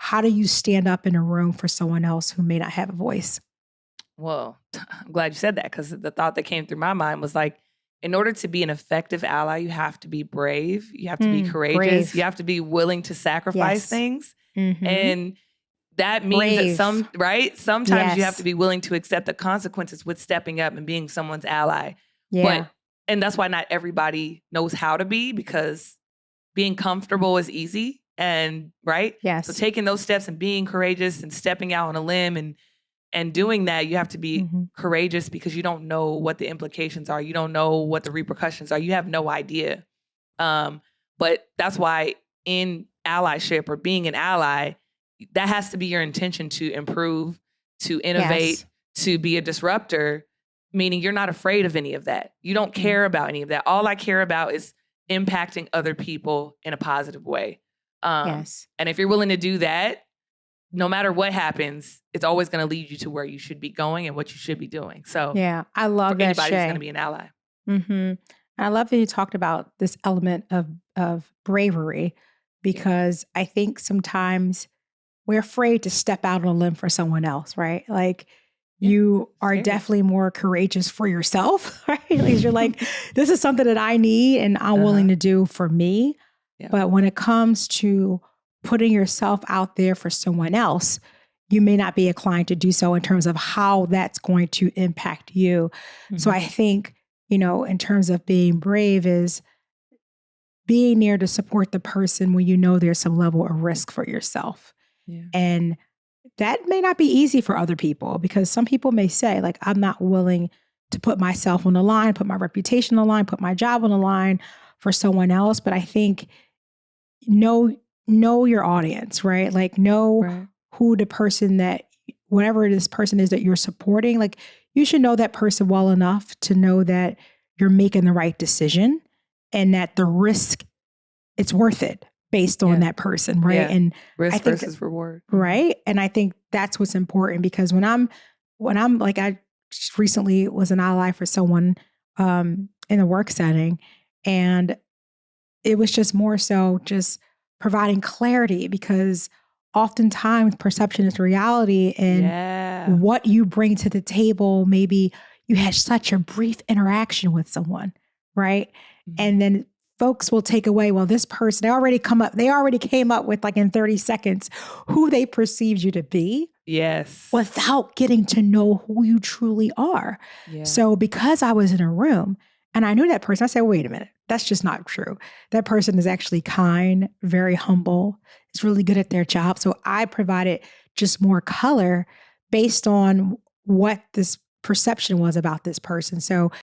how do you stand up in a room for someone else who may not have a voice? Well, I'm glad you said that, because the thought that came through my mind was like, in order to be an effective ally, you have to be brave. You have to be courageous. You Brave. have to be willing to sacrifice Yes. things. Mm-hmm. And that means that Brave. sometimes you have to Yes. be willing to accept the consequences with stepping up and being someone's ally. Yeah. And that's why not everybody knows how to be, because being comfortable is easy. And so Yes. taking those steps and being courageous and stepping out on a limb and doing that, you have to be courageous, because you don't know what the implications are. You don't know what the repercussions are. You have no idea. But that's why in allyship or being an ally, that has to be your intention, to improve, to innovate, to be a disruptor, meaning you're not afraid of any of that. You don't care about any of that. All I care about is impacting other people in a positive way. And if you're willing to do that, no matter what happens, it's always going to lead you to where you should be going and what you should be doing. So yeah, I love for that, anybody who's Shay. going to be an ally. Mm-hmm. I love that you talked about this element of bravery, because I think sometimes we're afraid to step out on a limb for someone else, right? Like you are scary. definitely more courageous for yourself, right? Like you're like, this is something that I need and I'm willing to do for me. Yeah. But when it comes to putting yourself out there for someone else, you may not be inclined to do so in terms of how that's going to impact you. So I think, in terms of being brave is being there to support the person when you know there's some level of risk for yourself. Yeah. And that may not be easy for other people, because some people may say, like, I'm not willing to put myself on the line, put my reputation on the line, put my job on the line for someone else. But I think know your audience, right? Like know who the person that, whatever this person is that you're supporting, like you should know that person well enough to know that you're making the right decision and that the risk, it's worth it based on that person, right? And risk versus reward. Right. And I think that's what's important, because when I'm like, I just recently was an ally for someone in a work setting, and it was just more so just providing clarity, because oftentimes perception is reality, and what you bring to the table, maybe you had such a brief interaction with someone, right? And then folks will take away, well, this person, they already came up with, like, in 30 seconds who they perceived you to be. Yes. Without getting to know who you truly are. Yeah. So because I was in a room and I knew that person, I said, wait a minute, that's just not true. That person is actually kind, very humble, is really good at their job. So I provided just more color based on what this perception was about this person. So